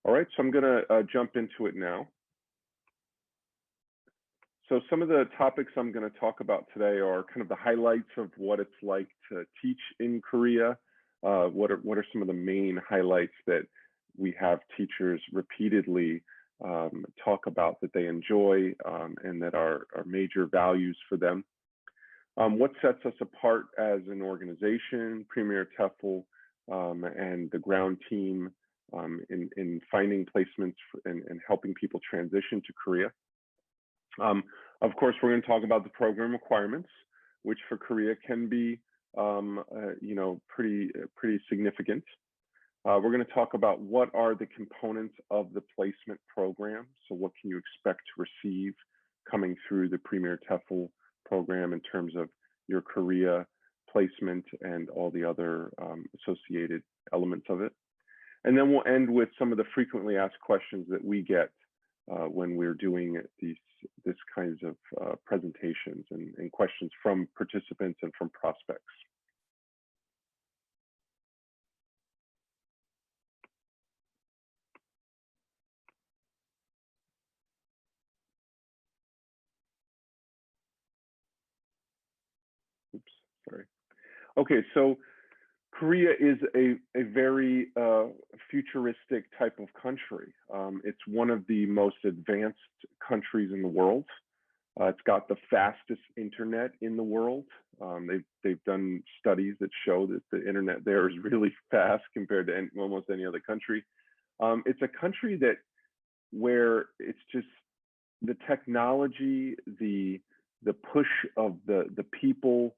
All right, so I'm going to jump into it now. So some of the topics I'm going to talk about today are kind of the highlights of what it's like to teach in Korea. What are some of the main highlights that we have teachers repeatedly talk about that they enjoy and that are major values for them. What sets us apart as an organization, Premier TEFL, and the ground team in finding placements and helping people transition to Korea. Of course, we're going to talk about the program requirements, which for Korea can be, pretty significant. We're going to talk about what are the components of the placement program. So what can you expect to receive coming through the Premier TEFL program in terms of your Korea placement and all the other associated elements of it. And then we'll end with some of the frequently asked questions that we get when we're doing this kinds of presentations and questions from participants and from prospects. Oops, sorry. Okay, so Korea is a very futuristic type of country. It's one of the most advanced countries in the world. It's got the fastest internet in the world. They've done studies that show that the internet there is really fast compared to almost any other country. It's a country where it's just the technology, the push of the people.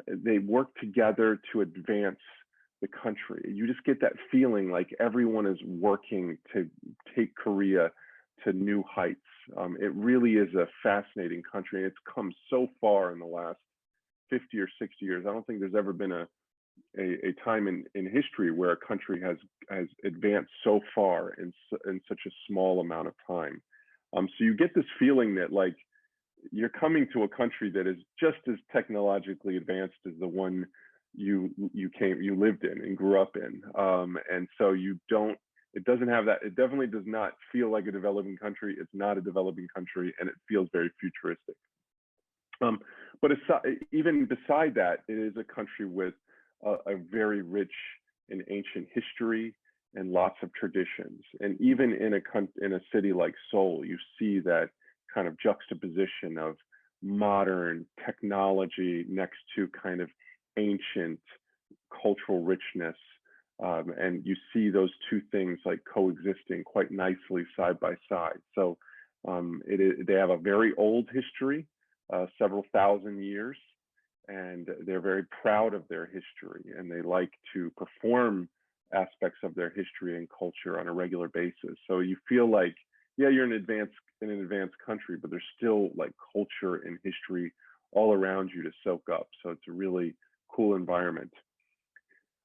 They work together to advance the country. You just get that feeling like everyone is working to take Korea to new heights. It really is a fascinating country, and it's come so far in the last 50 or 60 years. I don't think there's ever been a time in history where a country has advanced so far in such a small amount of time. So you get this feeling that like you're coming to a country that is just as technologically advanced as the one you lived in and grew up in, and so it doesn't have that. It definitely does not feel like a developing country. It's not a developing country, and it feels very futuristic. But even beside that, it is a country with a very rich and ancient history and lots of traditions. And even in a city like Seoul, you see that kind of juxtaposition of modern technology next to kind of ancient cultural richness. And you see those two things like coexisting quite nicely side by side. So they have a very old history, several thousand years, and they're very proud of their history, and they like to perform aspects of their history and culture on a regular basis. So you feel like, yeah, you're in an advanced country, but there's still like culture and history all around you to soak up. So it's a really cool environment.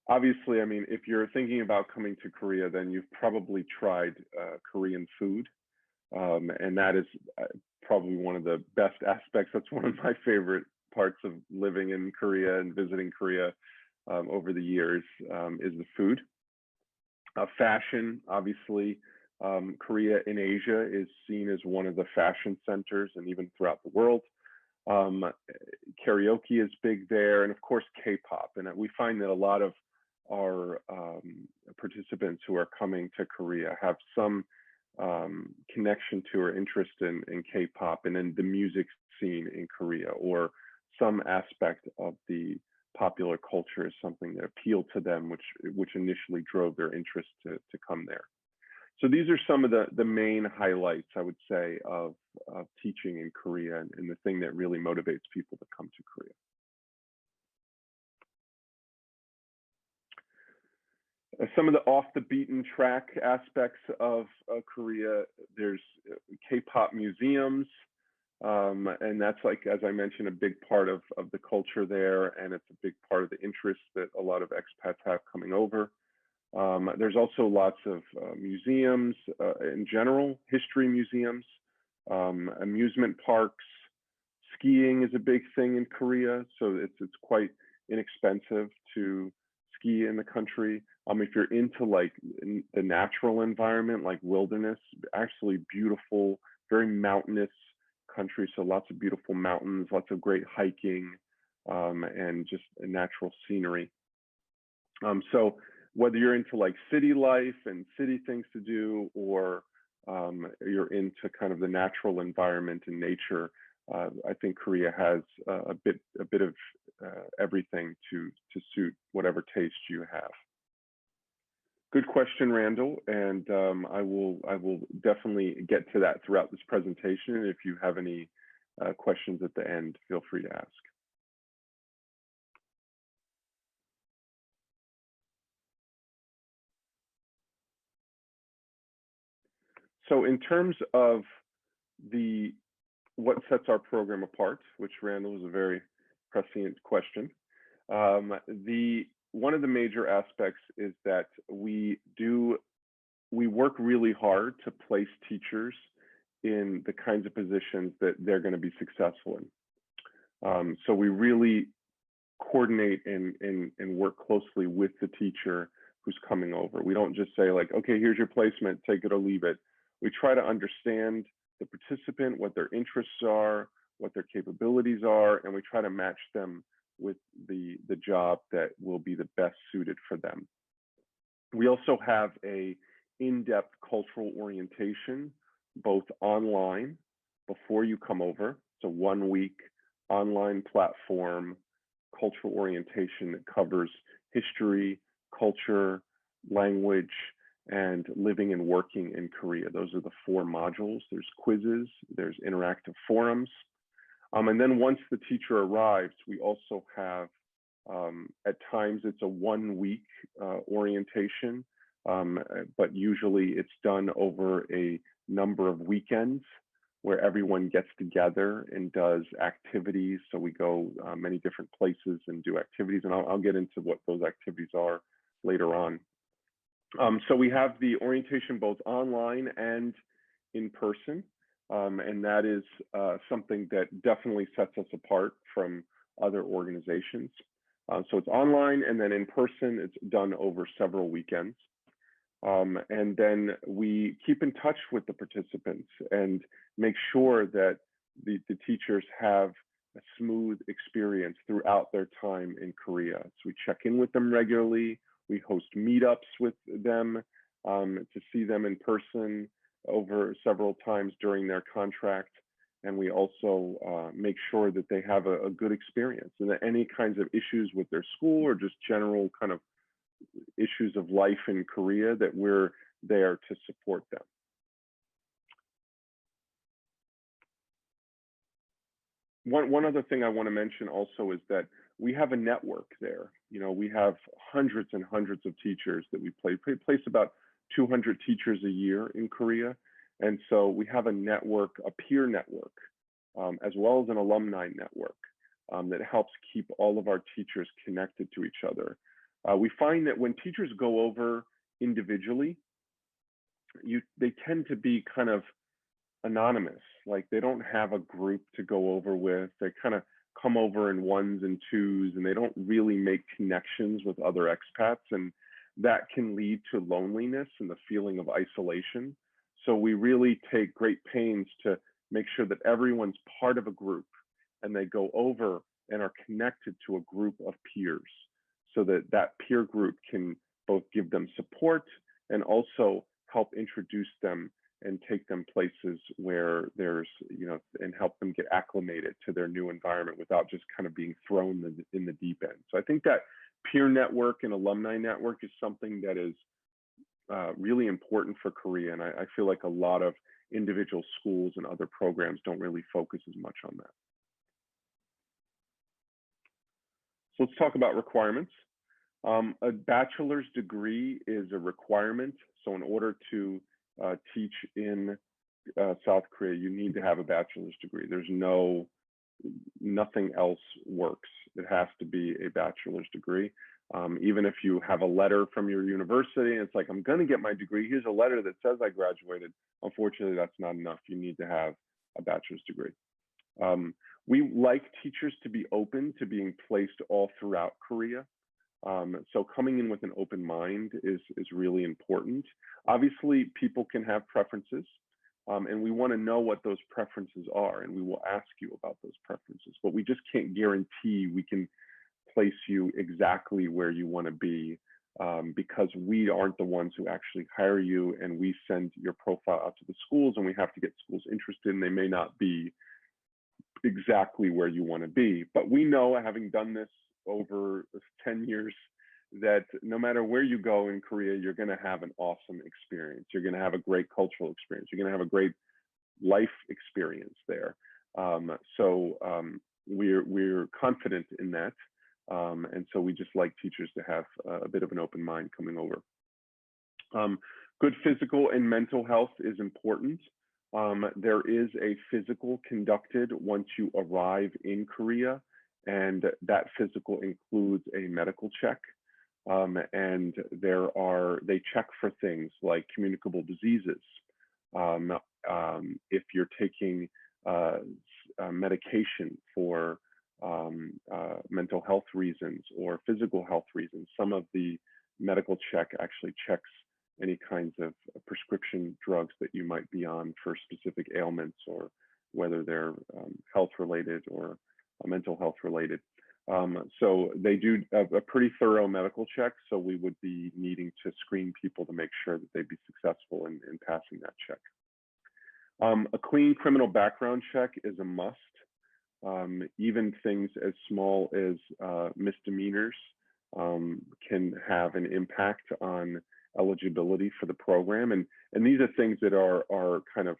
Obviously, I mean, if you're thinking about coming to Korea, then you've probably tried Korean food. And that is probably one of the best aspects. That's one of my favorite parts of living in Korea and visiting Korea over the years is the food. Fashion, obviously. Korea in Asia is seen as one of the fashion centers and even throughout the world. Karaoke is big there, and of course K-pop. And we find that a lot of our participants who are coming to Korea have some connection to or interest in K-pop and in the music scene in Korea, or some aspect of the popular culture is something that appealed to them, which initially drove their interest to come there. So these are some of the main highlights, I would say, of teaching in Korea and the thing that really motivates people to come to Korea. Some of the off the beaten track aspects of Korea, there's K-pop museums, and that's, like, as I mentioned, a big part of the culture there, and it's a big part of the interest that a lot of expats have coming over. There's also lots of museums in general, history museums, amusement parks. Skiing is a big thing in Korea, so it's quite inexpensive to ski in the country. If you're into like the natural environment, like wilderness, actually beautiful, very mountainous country. So lots of beautiful mountains, lots of great hiking, and just a natural scenery. So whether you're into like city life and city things to do, or you're into kind of the natural environment and nature, I think Korea has a bit of everything to suit whatever taste you have. Good question, Randall, and I will definitely get to that throughout this presentation. If you have any questions at the end, feel free to ask. So in terms of what sets our program apart, which Randall is a very prescient question, one of the major aspects is that we work really hard to place teachers in the kinds of positions that they're going to be successful in. So we really coordinate and work closely with the teacher who's coming over. We don't just say like, okay, here's your placement, take it or leave it. We try to understand the participant, what their interests are, what their capabilities are, and we try to match them with the job that will be the best suited for them. We also have a in-depth cultural orientation, both online before you come over. It's a 1-week online platform cultural orientation that covers history, culture, language, and living and working in Korea. Those are the 4 modules. There's quizzes, there's interactive forums. And then once the teacher arrives, we also have, at times it's a 1-week orientation, but usually it's done over a number of weekends where everyone gets together and does activities. So we go many different places and do activities, and I'll get into what those activities are later on. So we have the orientation both online and in person, and that is something that definitely sets us apart from other organizations. So it's online, and then in person, it's done over several weekends. And then we keep in touch with the participants and make sure that the teachers have a smooth experience throughout their time in Korea. So we check in with them regularly. We host meetups with them to see them in person over several times during their contract. And we also make sure that they have a good experience, and that any kinds of issues with their school or just general kind of issues of life in Korea, that we're there to support them. One other thing I want to mention also is that we have a network there. You know, we have hundreds and hundreds of teachers that we place about 200 teachers a year in Korea. And so we have a network, a peer network, as well as an alumni network that helps keep all of our teachers connected to each other. We find that when teachers go over individually, they tend to be kind of anonymous. Like they don't have a group to go over with. They kind of come over in 1s and 2s, and they don't really make connections with other expats. And that can lead to loneliness and the feeling of isolation. So we really take great pains to make sure that everyone's part of a group and they go over and are connected to a group of peers, so that that peer group can both give them support and also help introduce them and take them places where there's, you know, and help them get acclimated to their new environment without just kind of being thrown in the deep end. So I think that peer network and alumni network is something that is really important for Korea. And I feel like a lot of individual schools and other programs don't really focus as much on that. So let's talk about requirements. A bachelor's degree is a requirement. So in order to teach in South Korea, you need to have a bachelor's degree. There's nothing else works. It has to be a bachelor's degree. Even if you have a letter from your university and it's like, I'm going to get my degree, here's a letter that says I graduated. Unfortunately, that's not enough. You need to have a bachelor's degree. We like teachers to be open to being placed all throughout Korea. So coming in with an open mind is really important. Obviously, people can have preferences, and we want to know what those preferences are, and we will ask you about those preferences, but we just can't guarantee we can place you exactly where you want to be, because we aren't the ones who actually hire you, and we send your profile out to the schools, and we have to get schools interested, and they may not be exactly where you want to be. But we know, having done this over 10 years, that no matter where you go in Korea, you're going to have an awesome experience. You're going to have a great cultural experience. You're going to have a great life experience there. We're confident in that. And so we just like teachers to have a bit of an open mind coming over. Good physical and mental health is important. There is a physical conducted once you arrive in Korea, and that physical includes a medical check. And they check for things like communicable diseases. If you're taking medication for mental health reasons or physical health reasons, some of the medical check actually checks any kinds of prescription drugs that you might be on for specific ailments, or whether they're health related or mental health related. So they do a pretty thorough medical check. So we would be needing to screen people to make sure that they'd be successful in passing that check. A clean criminal background check is a must. Even things as small as misdemeanors can have an impact on eligibility for the program. And these are things that are kind of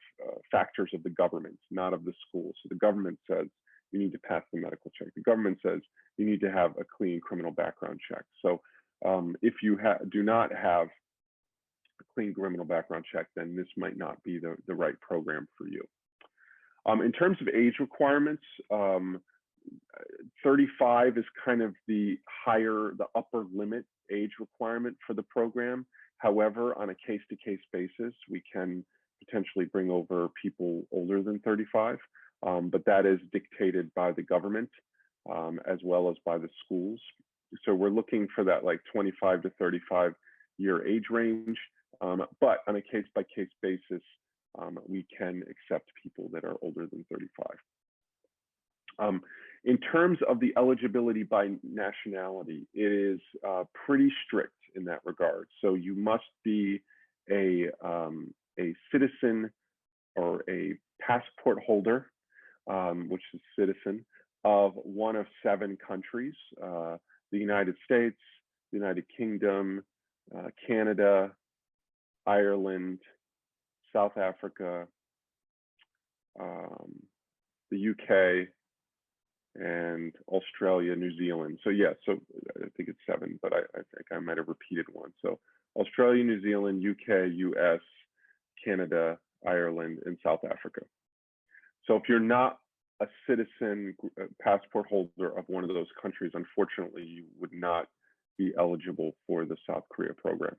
factors of the government, not of the school. So the government says you need to pass the medical check. The government says you need to have a clean criminal background check. So if you do not have a clean criminal background check, then this might not be the right program for you. In terms of age requirements, 35 is kind of the upper limit age requirement for the program. However, on a case-to-case basis, we can potentially bring over people older than 35, but that is dictated by the government as well as by the schools. So we're looking for that like 25 to 35 year age range, but on a case-by-case basis, we can accept people that are older than 35. In terms of the eligibility by nationality, it is pretty strict in that regard. So you must be a citizen or a passport holder, which is citizen, of one of 7 countries: the United States, the United Kingdom, Canada, Ireland, South Africa, the UK, and Australia, New Zealand. So yeah, so I think it's 7, but I think I might have repeated one. So Australia, New Zealand, UK, US, Canada, Ireland, and South Africa. So if you're not a citizen, passport holder of one of those countries, unfortunately, you would not be eligible for the South Korea program.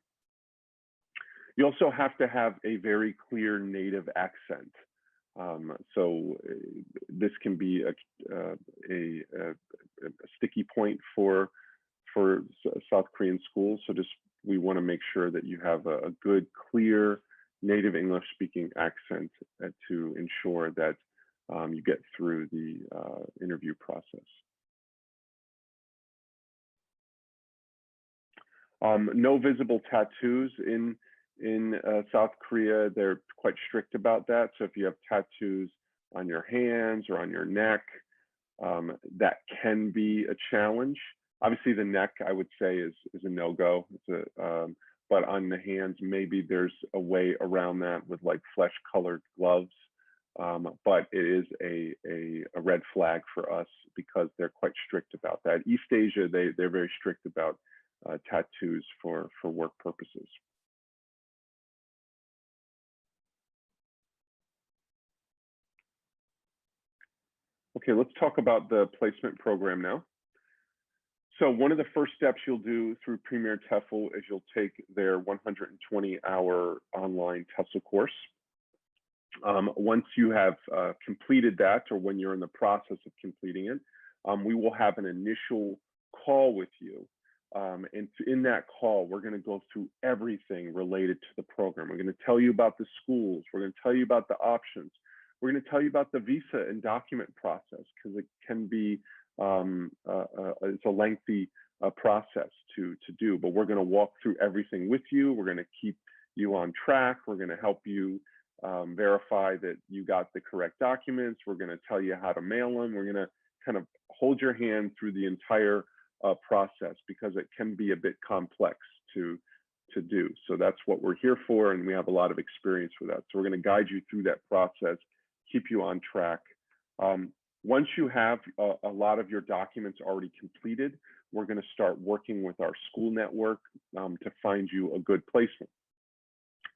You also have to have a very clear native accent. So this can be a sticky point for South Korean schools. So we want to make sure that you have a good, clear, native English speaking accent to ensure that you get through the interview process. No visible tattoos in South Korea. They're quite strict about that. So if you have tattoos on your hands or on your neck, that can be a challenge. Obviously, the neck, I would say, is a no-go. But on the hands, maybe there's a way around that with like flesh-colored gloves. But it is a red flag for us because they're quite strict about that. East Asia, they're very strict about tattoos for work purposes. Okay, let's talk about the placement program now. So one of the first steps you'll do through Premier TEFL is you'll take their 120-hour online TESOL course. Once you have completed that, or when you're in the process of completing it, we will have an initial call with you And in that call, we're going to go through everything related to the program. We're going to tell you about the schools. We're going to tell you about the options. We're going to tell you about the visa and document process, because it can be, it's a lengthy process to do, but we're going to walk through everything with you. We're going to keep you on track. We're going to help you verify that you got the correct documents. We're going to tell you how to mail them. We're going to kind of hold your hand through the entire process, because it can be a bit complex to do. So that's what we're here for, and we have a lot of experience with that. So we're going to guide you through that process, keep you on track. Once you have a lot of your documents already completed, we're going to start working with our school network to find you a good placement.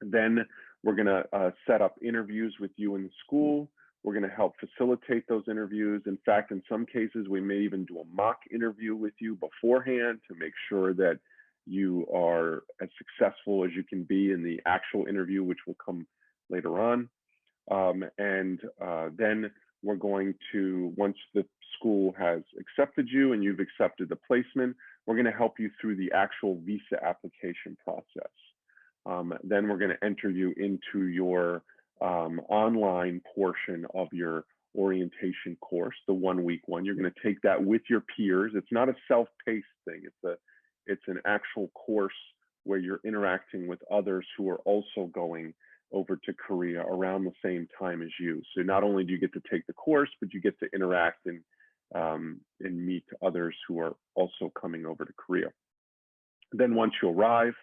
Then we're going to set up interviews with you in the school. We're going to help facilitate those interviews. In fact, in some cases, we may even do a mock interview with you beforehand to make sure that you are as successful as you can be in the actual interview, which will come later on. Then we're going to, once the school has accepted you and you've accepted the placement, we're going to help you through the actual visa application process. Then we're going to enter you into your online portion of your orientation course, the 1 week one. You're going to take that with your peers. It's not a self-paced thing. It's an actual course where you're interacting with others who are also going over to Korea around the same time as you. So not only do you get to take the course, but you get to interact and meet others who are also coming over to Korea. Then once you arrive,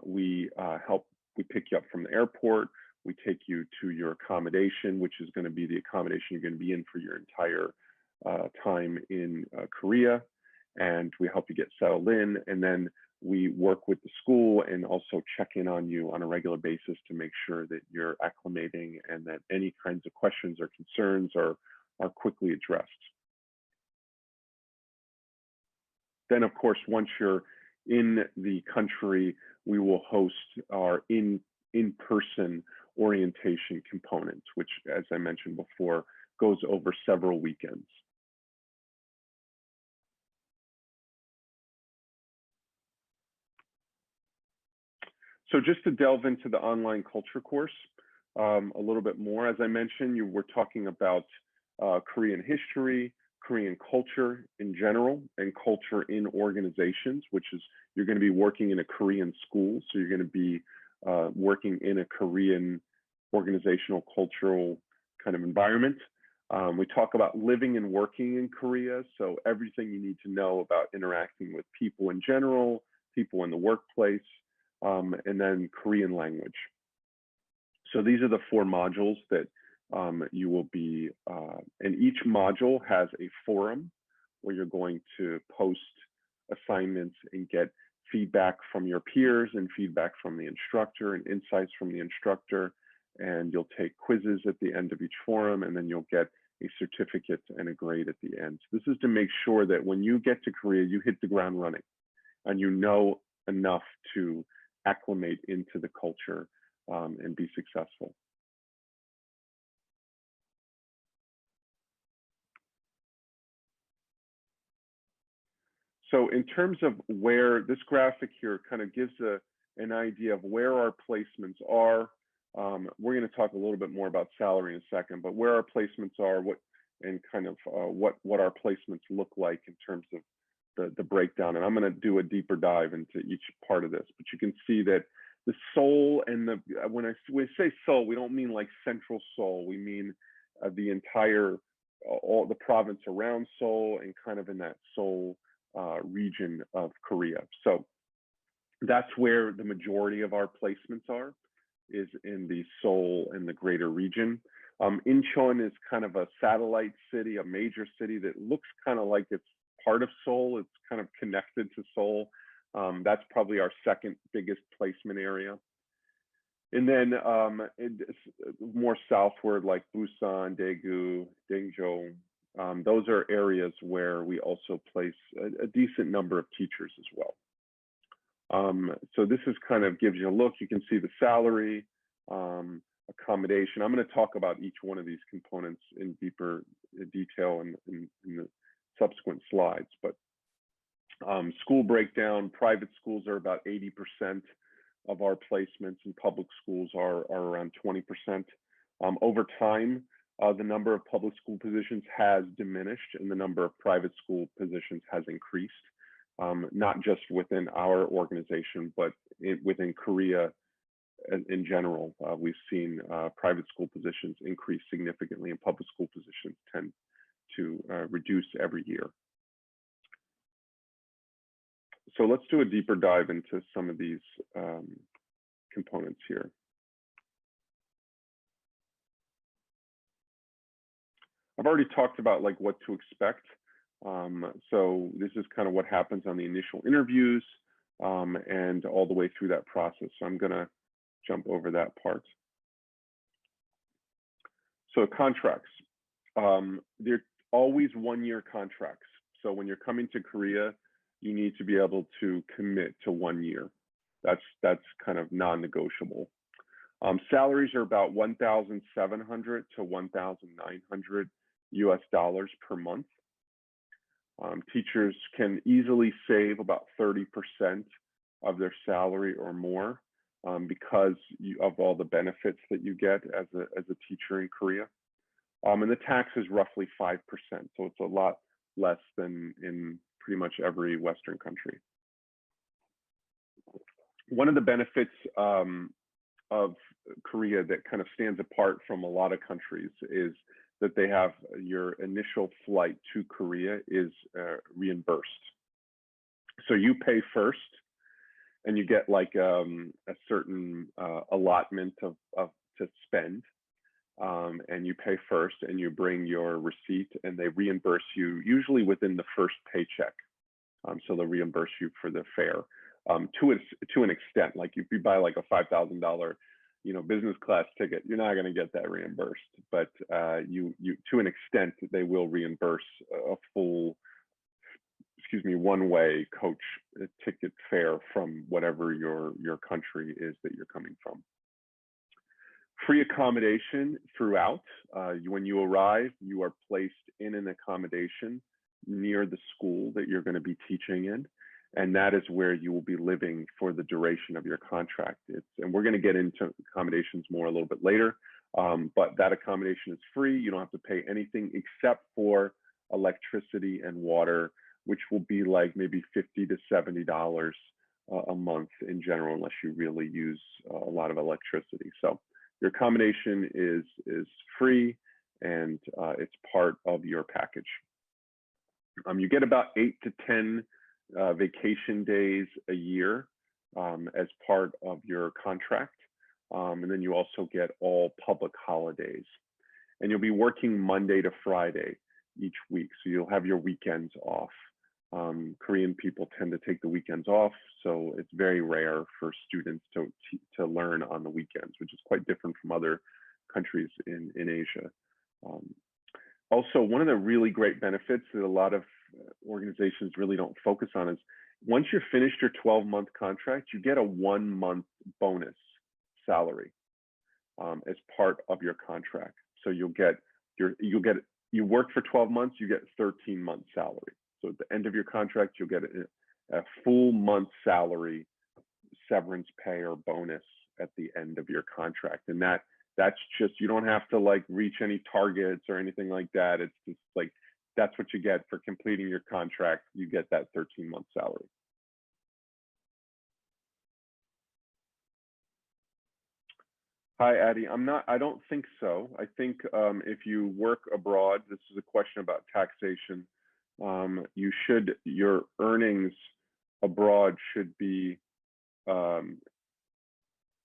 we pick you up from the airport. We take you to your accommodation, which is going to be the accommodation you're going to be in for your entire time in Korea. And we help you get settled in. And then we work with the school and also check in on you on a regular basis to make sure that you're acclimating and that any kinds of questions or concerns are quickly addressed. Then, of course, once you're in the country, we will host our in-person orientation component, which, as I mentioned before, goes over several weekends. So just to delve into the online culture course a little bit more, as I mentioned, you were talking about Korean history, Korean culture in general, and culture in organizations, which is you're going to be working in a Korean school. So you're going to be working in a Korean organizational, cultural kind of environment. We talk about living and working in Korea. So everything you need to know about interacting with people in general, people in the workplace, and then Korean language. So these are the 4 modules that you will be, and each module has a forum where you're going to post assignments and get feedback from your peers and feedback from the instructor and insights from the instructor. And you'll take quizzes at the end of each forum, and then you'll get a certificate and a grade at the end. So this is to make sure that when you get to Korea, you hit the ground running and you know enough to acclimate into the culture and be successful. So in terms of where this graphic here kind of gives an idea of where our placements are. We're going to talk a little bit more about salary in a second, but where our placements are, what our placements look like in terms of the breakdown. And I'm going to do a deeper dive into each part of this, but you can see that the Seoul and when we say Seoul, we don't mean like central Seoul. We mean the entire, all the province around Seoul and kind of in that Seoul region of Korea. So that's where the majority of our placements are, is in the Seoul and the greater region. Incheon is kind of a satellite city, a major city that looks kind of like it's part of Seoul. It's kind of connected to Seoul. That's probably our second biggest placement area. And then more southward, like Busan, Daegu, Daejeon, those are areas where we also place a decent number of teachers as well. So this is kind of gives you a look. You can see the salary, accommodation. I'm going to talk about each one of these components in deeper detail in the subsequent slides. But School breakdown, private schools are about 80% of our placements, and public schools are around 20%. Over time, the number of public school positions has diminished and the number of private school positions has increased, not just within our organization, but within Korea in general. We've seen private school positions increase significantly and public school positions tend to reduce every year. So let's do a deeper dive into some of these components here. I've already talked about like what to expect. So this is kind of what happens on the initial interviews and all the way through that process. So I'm gonna jump over that part. So contracts, they're always one-year contracts. So when you're coming to Korea, you need to be able to commit to 1 year. That's kind of non-negotiable. Salaries are about 1,700 to 1,900 US dollars per month. Teachers can easily save about 30% of their salary or more because of all the benefits that you get as a teacher in Korea. And the tax is roughly 5%, so it's a lot less than in pretty much every Western country. One of the benefits of Korea that kind of stands apart from a lot of countries is that they have your initial flight to Korea is reimbursed. So you pay first and you get like a certain allotment to spend. And you pay first and you bring your receipt and they reimburse you usually within the first paycheck. So they'll reimburse you for the fare to an extent. Like if you buy like a $5,000 business class ticket, you're not going to get that reimbursed, but you to an extent they will reimburse a full one-way coach ticket fare from whatever your country is that you're coming from. Free accommodation throughout. When you arrive, you are placed in an accommodation near the school that you're going to be teaching in, and that is where you will be living for the duration of your contract. And we're going to get into accommodations more a little bit later, but that accommodation is free. You don't have to pay anything except for electricity and water, which will be like maybe $50 to $70 a month in general, unless you really use a lot of electricity. So your accommodation is free and it's part of your package. You get about 8 to 10 vacation days a year as part of your contract. And then you also get all public holidays. And you'll be working Monday to Friday each week. So you'll have your weekends off. Korean people tend to take the weekends off, so it's very rare for students to learn on the weekends, which is quite different from other countries in Asia. Also, one of the really great benefits that a lot of organizations really don't focus on is once you're finished your 12-month contract, you get a 1-month bonus salary as part of your contract. So you work for 12 months, you get 13-month salary. So at the end of your contract, you'll get a full month salary, severance pay or bonus at the end of your contract. And that's just, you don't have to like reach any targets or anything like that. It's just like, that's what you get for completing your contract. You get that 13-month salary. Hi, Addie. I don't think so. I think if you work abroad, this is a question about taxation. Your earnings abroad should be,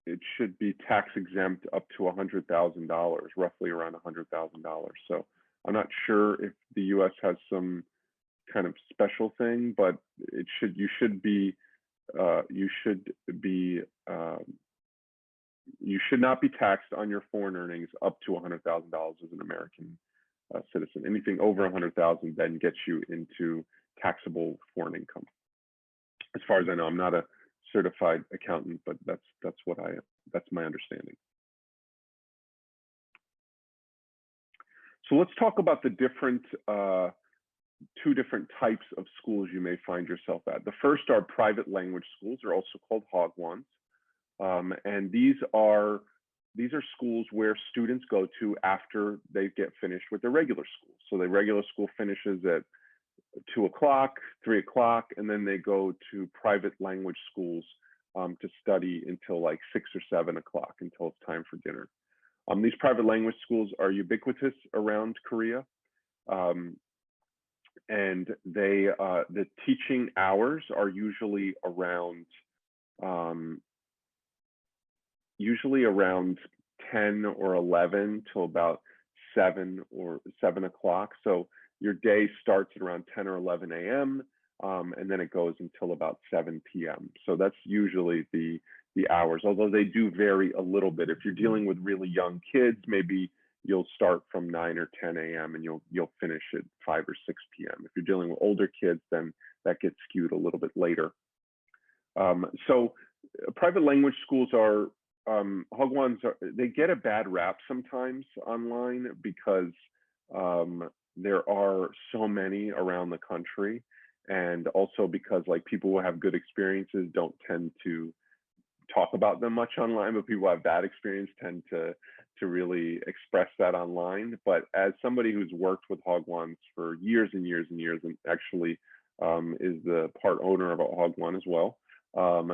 it should be tax exempt up to $100,000, roughly around $100,000. So I'm not sure if the U.S. has some kind of special thing, but you should not be taxed on your foreign earnings up to $100,000 as an American citizen. Anything over 100,000 then gets you into taxable foreign income. As far as I know, I'm not a certified accountant, but that's my understanding. So let's talk about the different two different types of schools you may find yourself at. The first are private language schools. They're also called Hagwons. And these are schools where students go to after they get finished with their regular school. So the regular school finishes at 2 o'clock, 3 o'clock, and then they go to private language schools to study until like 6 or 7 o'clock, until it's time for dinner. These private language schools are ubiquitous around Korea. And the teaching hours are usually around 10 or 11 till about 7 o'clock. So your day starts at around 10 or 11 a.m. And then it goes until about 7 p.m. So that's usually the hours, although they do vary a little bit. If you're dealing with really young kids, maybe you'll start from 9 or 10 a.m. and you'll finish at 5 or 6 p.m. If you're dealing with older kids, then that gets skewed a little bit later. So private language schools are Hagwons. They get a bad rap sometimes online because there are so many around the country, and also because like people who have good experiences don't tend to talk about them much online, but people who have bad experience tend to really express that online. But as somebody who's worked with Hagwons for years and years and years, and actually is the part owner of a Hagwon as well,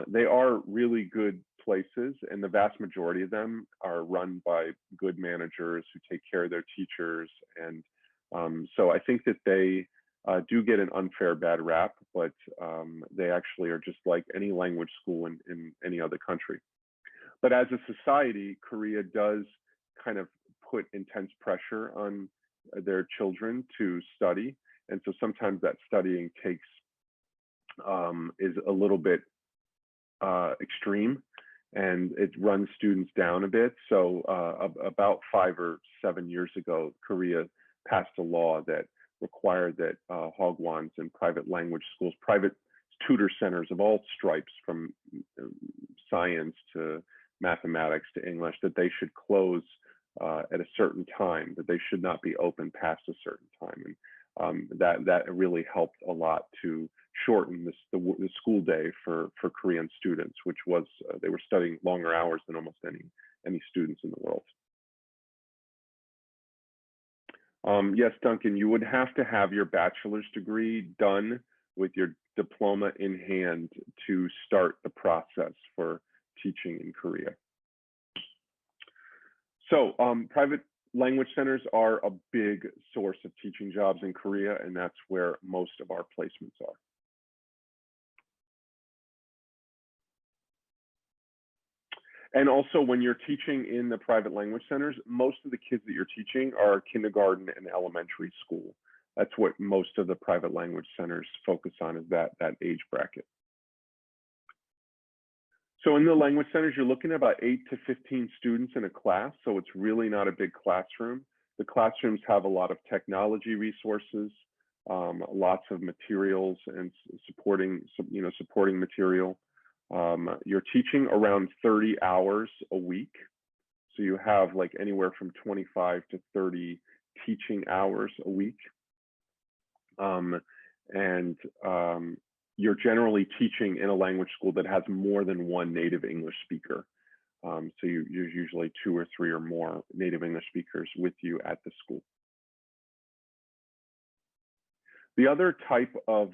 they are really good places, and the vast majority of them are run by good managers who take care of their teachers. And so I think that they do get an unfair bad rap, but they actually are just like any language school in any other country. But as a society, Korea does kind of put intense pressure on their children to study. And so sometimes that studying takes is a little bit extreme, and it runs students down a bit. So about 5 or 7 years ago, Korea passed a law that required that Hagwons and private language schools, private tutor centers of all stripes, from science to mathematics to English, that they should close at a certain time, that they should not be open past a certain time. And that really helped a lot to shorten the school day for Korean students, which was they were studying longer hours than almost any students in the world. Yes, Duncan, you would have to have your bachelor's degree done with your diploma in hand to start the process for teaching in Korea. So private language centers are a big source of teaching jobs in Korea, and that's where most of our placements are. And also, when you're teaching in the private language centers, most of the kids that you're teaching are kindergarten and elementary school. That's what most of the private language centers focus on, is that age bracket. So in the language centers, you're looking at about 8 to 15 students in a class. So it's really not a big classroom. The classrooms have a lot of technology resources, lots of materials and supporting material. You're teaching around 30 hours a week. So you have like anywhere from 25 to 30 teaching hours a week. You're generally teaching in a language school that has more than one native English speaker. So you're usually 2 or 3 or more native English speakers with you at the school. The other type of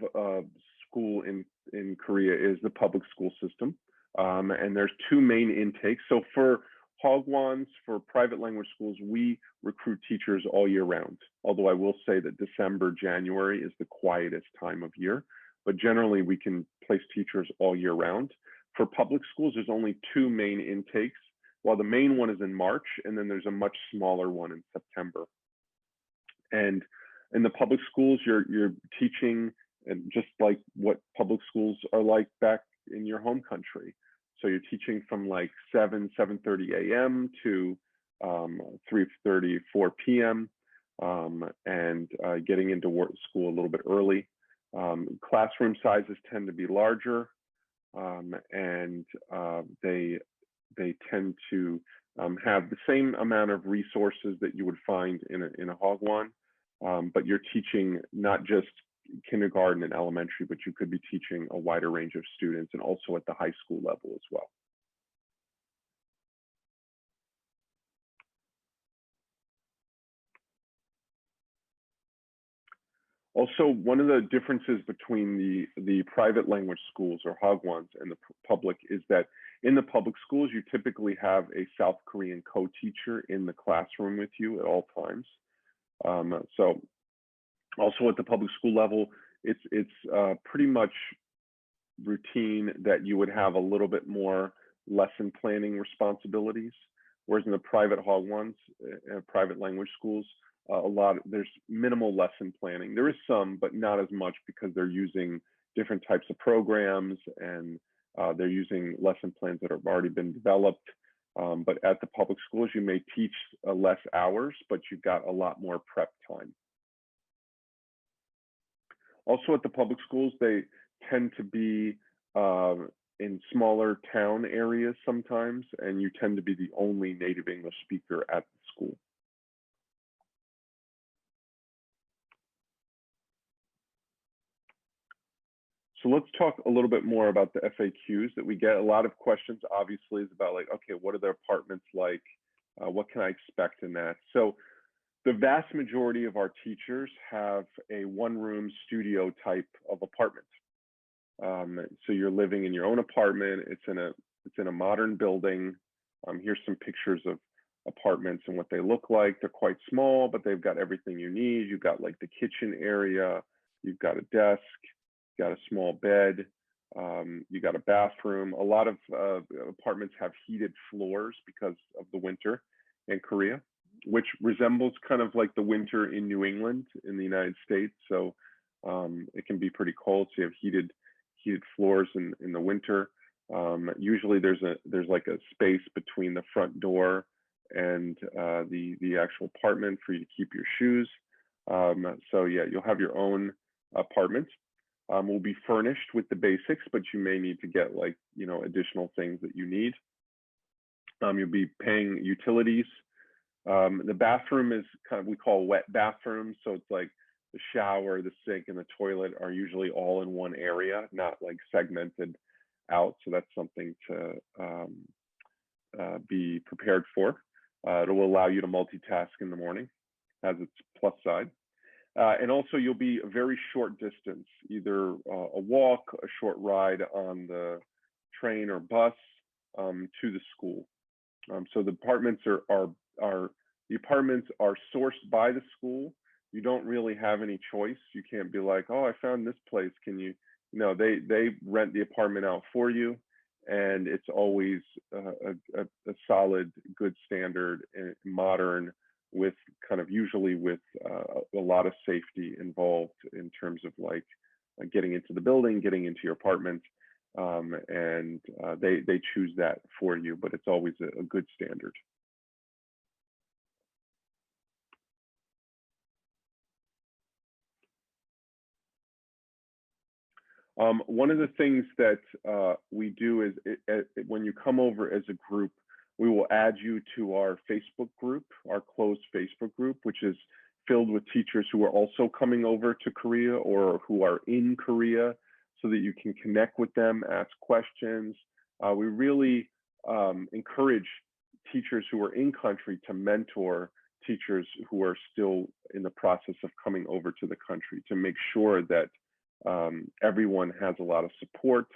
school in Korea is the public school system. And there's 2 main intakes. So for Hagwons, for private language schools, we recruit teachers all year round. Although I will say that December, January is the quietest time of year. But generally, we can place teachers all year round. For public schools, there's only 2 main intakes. While the main one is in March, and then there's a much smaller one in September. And in the public schools, you're teaching, and just like what public schools are like back in your home country. So you're teaching from like 7:30 a.m. to 3:30, 4 p.m. And getting into school a little bit early. Classroom sizes tend to be larger, and they tend to have the same amount of resources that you would find in a Hagwon, but you're teaching not just kindergarten and elementary, but you could be teaching a wider range of students and also at the high school level as well. Also, one of the differences between the private language schools or Hagwons and the public is that in the public schools, you typically have a South Korean co-teacher in the classroom with you at all times. So also at the public school level, it's pretty much routine that you would have a little bit more lesson planning responsibilities, whereas in the private Hagwons, private language schools, there's minimal lesson planning. There is some, but not as much because they're using different types of programs and they're using lesson plans that have already been developed. But at the public schools, you may teach less hours, but you've got a lot more prep time. Also at the public schools, they tend to be in smaller town areas sometimes, and you tend to be the only native English speaker at the school. So let's talk a little bit more about the FAQs that we get. A lot of questions obviously is about like, okay, what are the apartments like? What can I expect in that? So the vast majority of our teachers have a one-room studio type of apartment. So you're living in your own apartment. It's in a modern building. Here's some pictures of apartments and what they look like. They're quite small, but they've got everything you need. You've got like the kitchen area. You've got a desk. You've got a small bed. You got a bathroom. A lot of apartments have heated floors because of the winter in Korea, which resembles kind of like the winter in New England in the United States. So it can be pretty cold. So you have heated floors in the winter. Usually there's like a space between the front door and the actual apartment for you to keep your shoes. So yeah, you'll have your own apartment. Will be furnished with the basics, but you may need to get like, you know, additional things that you need. You'll be paying utilities. The bathroom is kind of, we call wet bathrooms. So it's like the shower, the sink, and the toilet are usually all in one area, not like segmented out. So that's something to be prepared for. It will allow you to multitask in the morning, has its plus side. And also you'll be a very short distance, either a walk, a short ride on the train or bus to the school. So the apartments the apartments are sourced by the school. You don't really have any choice. You can't be like, oh, I found this place. Can you? No, they rent the apartment out for you, and it's always a solid, good standard, modern, with kind of usually with a lot of safety involved in terms of like getting into the building, getting into your apartment, and they choose that for you, but it's always a good standard. One of the things that we do is when you come over as a group, we will add you to our Facebook group, our closed Facebook group, which is filled with teachers who are also coming over to Korea or who are in Korea, so that you can connect with them, ask questions. We really encourage teachers who are in country to mentor teachers who are still in the process of coming over to the country, to make sure that everyone has a lot of support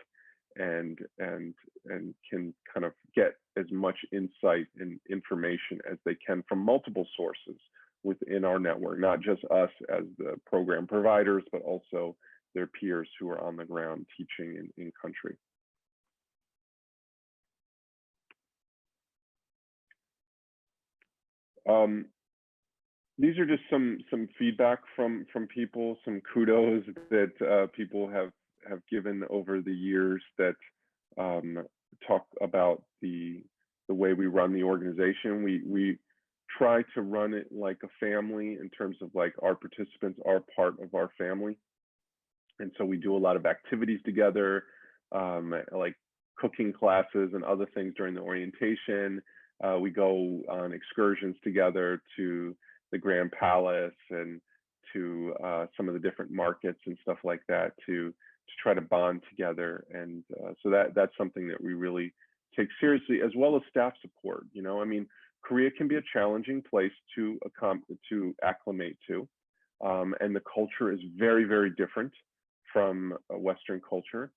and can kind of get as much insight and information as they can from multiple sources within our network, not just us as the program providers, but also their peers who are on the ground teaching in country. These are just some feedback from people, some kudos that people have given over the years that talk about the way we run the organization. We try to run it like a family in terms of like our participants are part of our family. And so we do a lot of activities together, like cooking classes and other things during the orientation. We go on excursions together to the Grand Palace and to some of the different markets and stuff like that to try to bond together. And so that's something that we really take seriously, as well as staff support. You know, I mean, Korea can be a challenging place to acclimate to, and the culture is very, very different from a Western culture.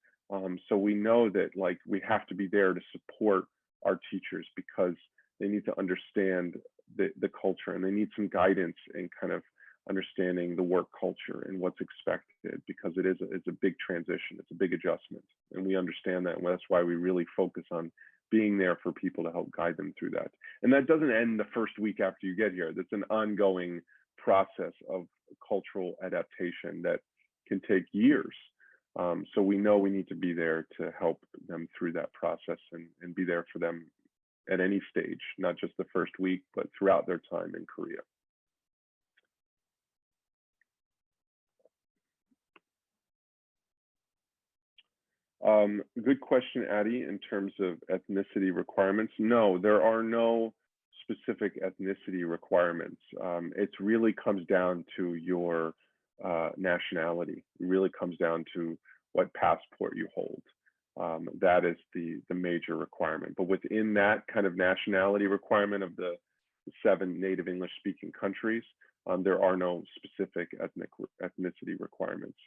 So we know that like we have to be there to support our teachers because they need to understand the culture, and they need some guidance in kind of understanding the work culture and what's expected, because it's a big transition, it's a big adjustment, and we understand that, and that's why we really focus on being there for people to help guide them through that. And that doesn't end the first week after you get here. That's an ongoing process of cultural adaptation that can take years. So we know we need to be there to help them through that process, and be there for them at any stage, not just the first week, but throughout their time in Korea. Good question, Addie, in terms of ethnicity requirements. No, there are no specific ethnicity requirements. It really comes down to your nationality. It really comes down to what passport you hold. That is the major requirement. But within that kind of nationality requirement of the 7 native English speaking countries, there are no specific ethnicity requirements.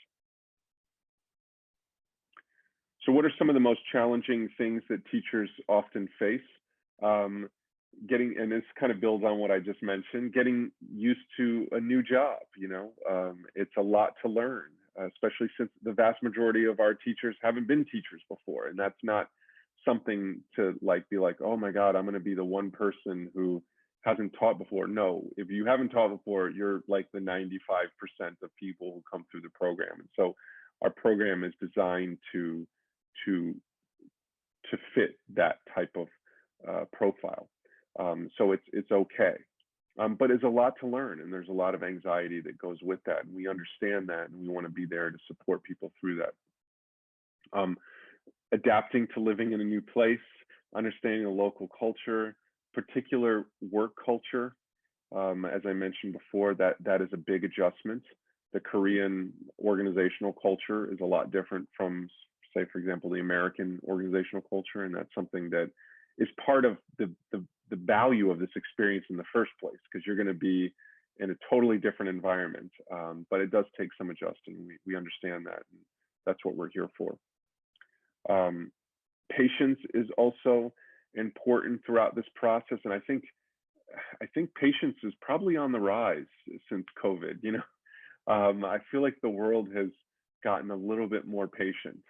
So what are some of the most challenging things that teachers often face? And this kind of builds on what I just mentioned, getting used to a new job. You know, it's a lot to learn, especially since the vast majority of our teachers haven't been teachers before. And that's not something to like be like, oh my God, I'm going to be the one person who hasn't taught before. No, if you haven't taught before, you're like the 95% of people who come through the program. And so our program is designed to fit that type of profile. So it's okay. But it's a lot to learn, and there's a lot of anxiety that goes with that. And we understand that, and we want to be there to support people through that. Adapting to living in a new place, understanding the local culture, particular work culture. As I mentioned before, that is a big adjustment. The Korean organizational culture is a lot different from, say, for example, the American organizational culture, and that's something that is part of the value of this experience in the first place, because you're going to be in a totally different environment. But it does take some adjusting. We understand that, and that's what we're here for. Patience is also important throughout this process, and I think patience is probably on the rise since COVID. You know, I feel like the world has gotten a little bit more patient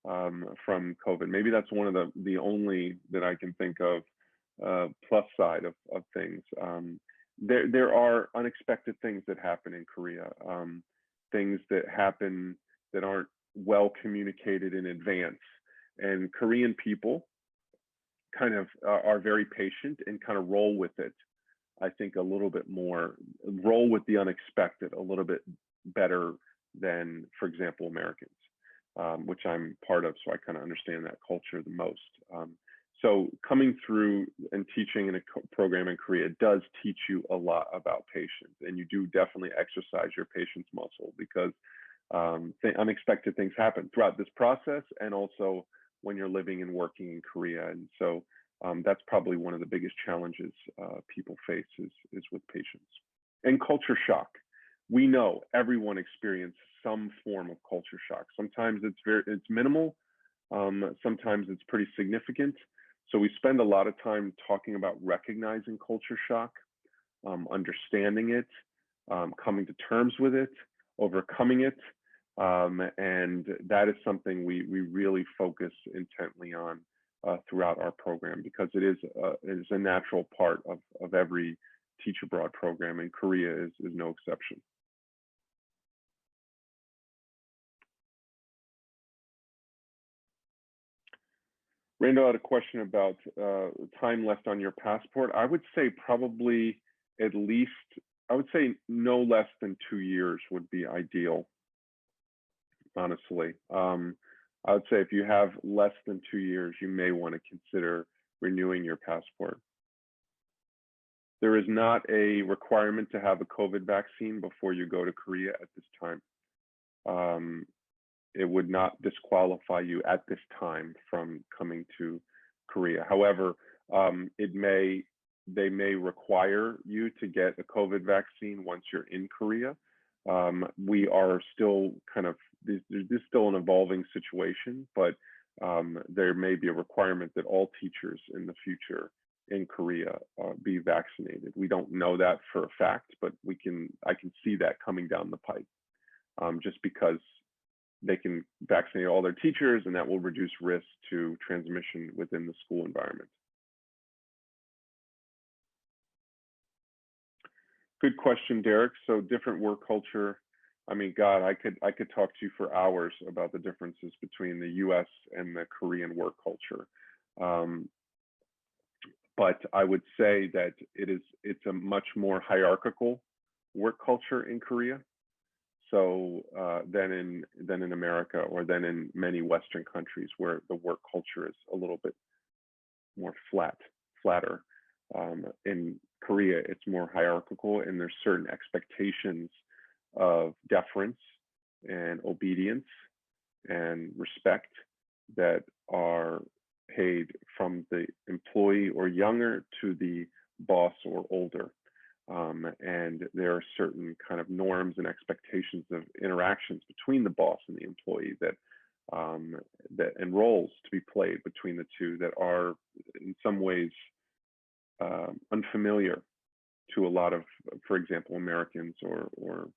from COVID. Maybe that's one of the only that I can think of plus side of things. There are unexpected things that happen in Korea, things that happen that aren't well communicated in advance, and Korean people kind of are very patient and kind of roll with it. I think a little bit more, roll with the unexpected a little bit better than, for example, Americans, which I'm part of, so I kind of understand that culture the most. So coming through and teaching in a program in Korea does teach you a lot about patience, and you do definitely exercise your patience muscle, because unexpected things happen throughout this process, and also when you're living and working in Korea. And so that's probably one of the biggest challenges people face is with patience. And culture shock. We know everyone experiences some form of culture shock. Sometimes it's minimal. Sometimes it's pretty significant. So we spend a lot of time talking about recognizing culture shock, understanding it, coming to terms with it, overcoming it. And that is something we really focus intently on throughout our program, because it is a natural part of every Teach Abroad program, and Korea is no exception. Randall had a question about time left on your passport. I would say probably at least, I would say no less than 2 years would be ideal, honestly. I would say if you have less than 2 years, you may want to consider renewing your passport. There is not a requirement to have a COVID vaccine before you go to Korea at this time. It would not disqualify you at this time from coming to Korea. However, they may require you to get a COVID vaccine once you're in Korea. We are still this is still an evolving situation, but there may be a requirement that all teachers in the future in Korea be vaccinated. We don't know that for a fact, but I can see that coming down the pipe, just because they can vaccinate all their teachers, and that will reduce risk to transmission within the school environment. Good question, Derek. So different work culture. I mean, God, I could talk to you for hours about the differences between the U.S. and the Korean work culture. But I would say that it's a much more hierarchical work culture in Korea. So than in America, or than in many Western countries, where the work culture is a little bit more flatter. In Korea, it's more hierarchical, and there's certain expectations of deference and obedience and respect that are paid from the employee or younger to the boss or older. And there are certain kind of norms and expectations of interactions between the boss and the employee and roles to be played between the two that are in some ways unfamiliar to a lot of, for example, Americans or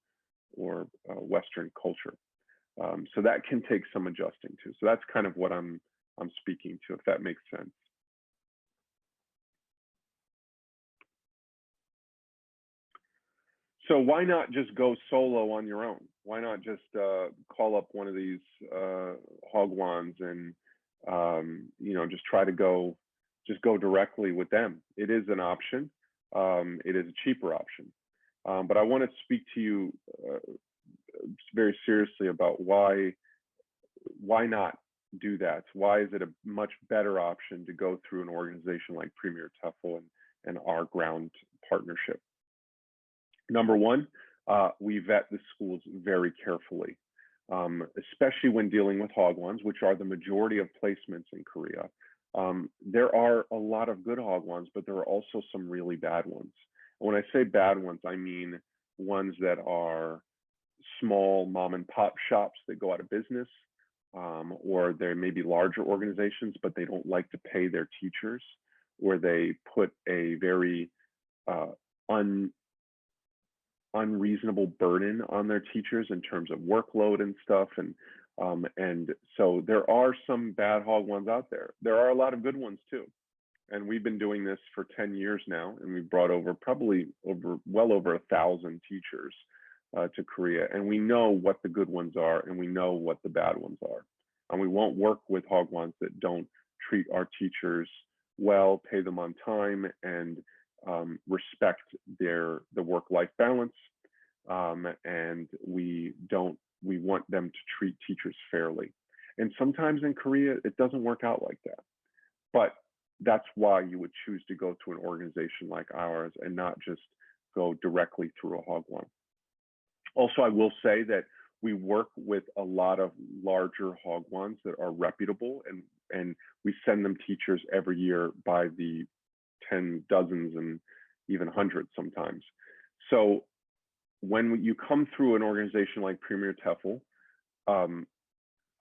Western culture. So that can take some adjusting to. So that's kind of what I'm speaking to, if that makes sense. So why not just go solo on your own? Why not just call up one of these hogwons and just try to go directly with them? It is an option. It is a cheaper option. But I want to speak to you very seriously about why not do that? Why is it a much better option to go through an organization like Premier TEFL and our ground partnership? Number one, we vet the schools very carefully, especially when dealing with hogwons, which are the majority of placements in Korea. There are a lot of good hogwons, but there are also some really bad ones. And when I say bad ones, I mean ones that are small mom and pop shops that go out of business, or there may be larger organizations, but they don't like to pay their teachers, or they put a very unreasonable burden on their teachers in terms of workload and stuff. And so there are some bad hogwons out there. There are a lot of good ones too. And we've been doing this for 10 years now, and we've brought well over 1,000 teachers to Korea. And we know what the good ones are, and we know what the bad ones are. And we won't work with hogwons that don't treat our teachers well, pay them on time, and respect the work-life balance. And we want them to treat teachers fairly. And sometimes in Korea, it doesn't work out like that. But that's why you would choose to go to an organization like ours and not just go directly through a hogwon. Also, I will say that we work with a lot of larger hogwons that are reputable, and we send them teachers every year by the dozens and even hundreds sometimes. So when you come through an organization like Premier TEFL,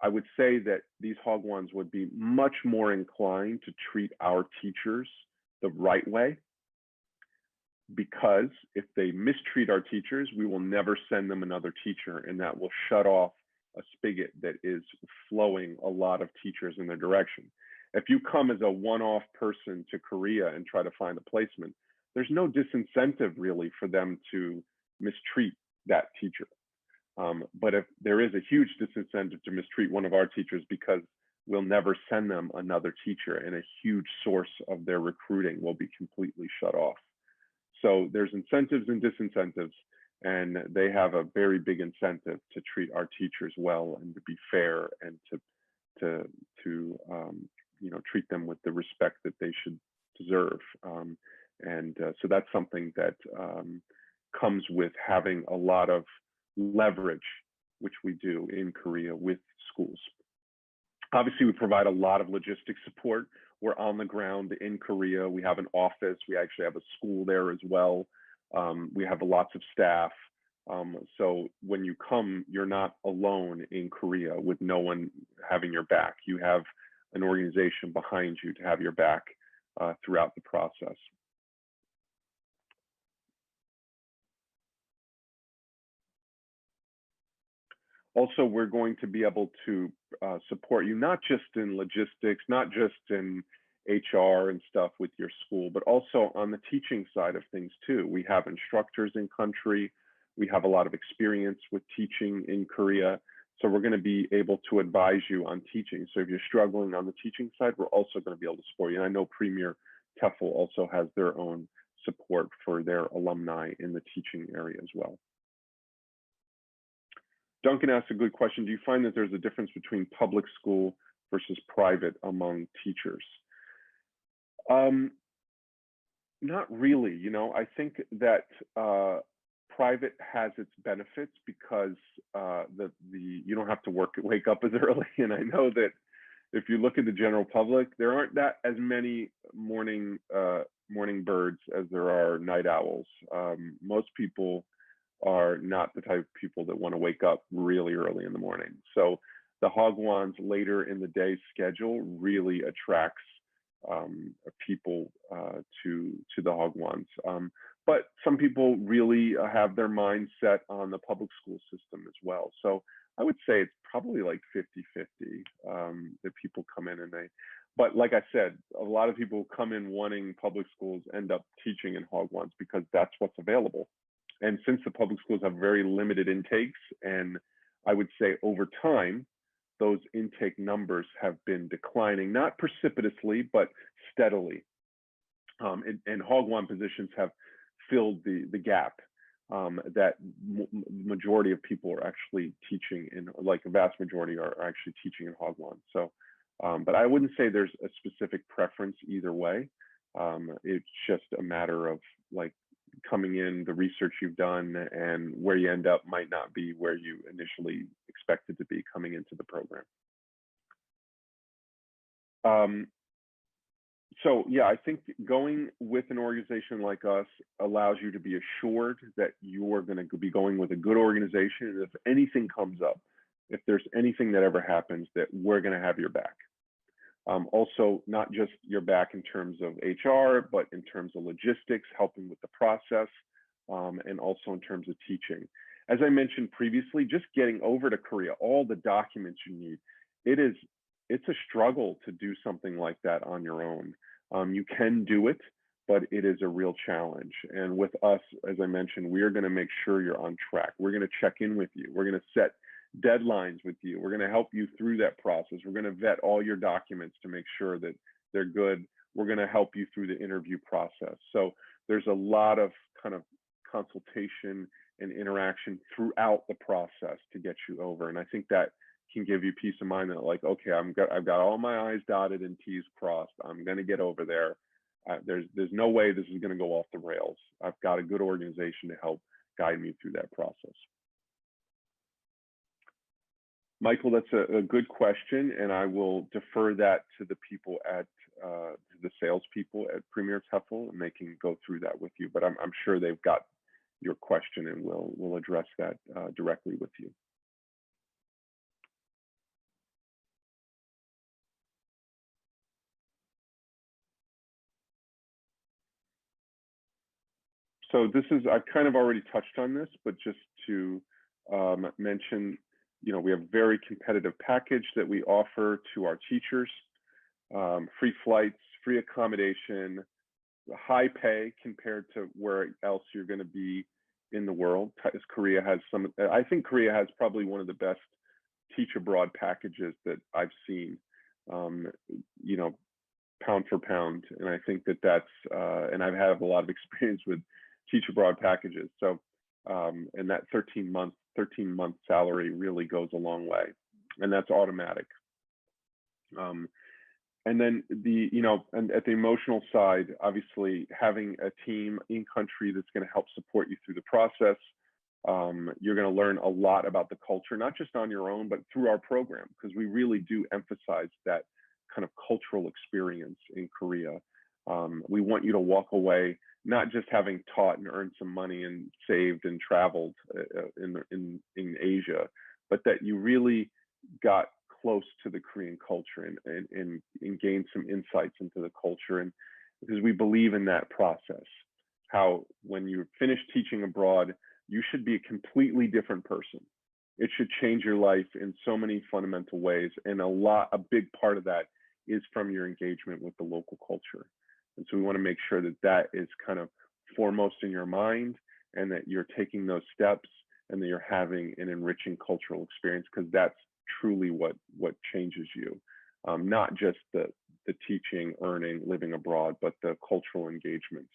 I would say that these hogwons would be much more inclined to treat our teachers the right way, because if they mistreat our teachers, we will never send them another teacher, and that will shut off a spigot that is flowing a lot of teachers in their direction. If you come as a one-off person to Korea and try to find a placement, there's no disincentive really for them to mistreat that teacher. But if there is a huge disincentive to mistreat one of our teachers, because we'll never send them another teacher, and a huge source of their recruiting will be completely shut off. So there's incentives and disincentives, and they have a very big incentive to treat our teachers well and to be fair and to treat them with the respect that they should deserve. And so that's something that comes with having a lot of leverage, which we do in Korea with schools. Obviously, we provide a lot of logistics support. We're on the ground in Korea. We have an office. We actually have a school there as well. We have lots of staff. So when you come, you're not alone in Korea with no one having your back. You have an organization behind you to have your back throughout the process. Also, we're going to be able to support you not just in logistics, not just in HR and stuff with your school, but also on the teaching side of things too. We have instructors in country. We have a lot of experience with teaching in Korea. So we're going to be able to advise you on teaching. So if you're struggling on the teaching side, we're also going to be able to support you. And I know Premier TEFL also has their own support for their alumni in the teaching area as well. Duncan asked a good question. Do you find that there's a difference between public school versus private among teachers? Not really. You know, I think that private has its benefits because you don't have to wake up as early. And I know that if you look at the general public, there aren't that as many morning birds as there are night owls. Most people are not the type of people that want to wake up really early in the morning. So the Hagwon's later in the day schedule really attracts people to the Hagwon's. But some people really have their mind set on the public school system as well. So I would say it's probably like 50-50 that people come in and but like I said, a lot of people come in wanting public schools end up teaching in Hagwon's because that's what's available. And since the public schools have very limited intakes, and I would say over time, those intake numbers have been declining, not precipitously, but steadily. And Hagwon positions have filled the gap that majority of people are actually teaching in, like a vast majority are actually teaching in Hagwon. So, but I wouldn't say there's a specific preference either way. It's just a matter of like coming in, the research you've done, and where you end up might not be where you initially expected to be coming into the program. So yeah, I think going with an organization like us allows you to be assured that you are going to be going with a good organization. And if anything comes up, if there's anything that ever happens, that we're going to have your back. Also, not just your back in terms of HR, but in terms of logistics, helping with the process, and also in terms of teaching. As I mentioned previously, just getting over to Korea, all the documents you need, it's a struggle to do something like that on your own. You can do it, but it is a real challenge. And with us, as I mentioned, we are going to make sure you're on track. We're going to check in with you. We're going to set deadlines with you. We're going to help you through that process. We're going to vet all your documents to make sure that they're good. We're going to help you through the interview process. So there's a lot of kind of consultation and interaction throughout the process to get you over. And I think that can give you peace of mind that like, okay, I've got all my I's dotted and T's crossed. I'm going to get over there. There's no way this is going to go off the rails. I've got a good organization to help guide me through that process. Michael, that's a good question, and I will defer that to the people at the salespeople at Premier TEFL, and they can go through that with you. But I'm sure they've got your question, and we'll address that directly with you. So this is, I've kind of already touched on this, but just to mention, you know, we have a very competitive package that we offer to our teachers, free flights, free accommodation, high pay compared to where else you're going to be in the world. Korea has I think Korea has probably one of the best teach abroad packages that I've seen, you know, pound for pound. And I think that that's, and I've had a lot of experience with teach abroad packages. So, and that 13-month salary really goes a long way, and that's automatic. And then and at the emotional side, obviously having a team in country that's going to help support you through the process. You're going to learn a lot about the culture, not just on your own, but through our program, because we really do emphasize that kind of cultural experience in Korea. We want you to walk away not just having taught and earned some money and saved and traveled in Asia, but that you really got close to the Korean culture and gained some insights into the culture. And because we believe in that process, how when you're finished teaching abroad, you should be a completely different person. It should change your life in so many fundamental ways. And a big part of that is from your engagement with the local culture. And so we want to make sure that that is kind of foremost in your mind, and that you're taking those steps, and that you're having an enriching cultural experience, because that's truly what changes you. Not just the teaching, earning, living abroad, but the cultural engagement.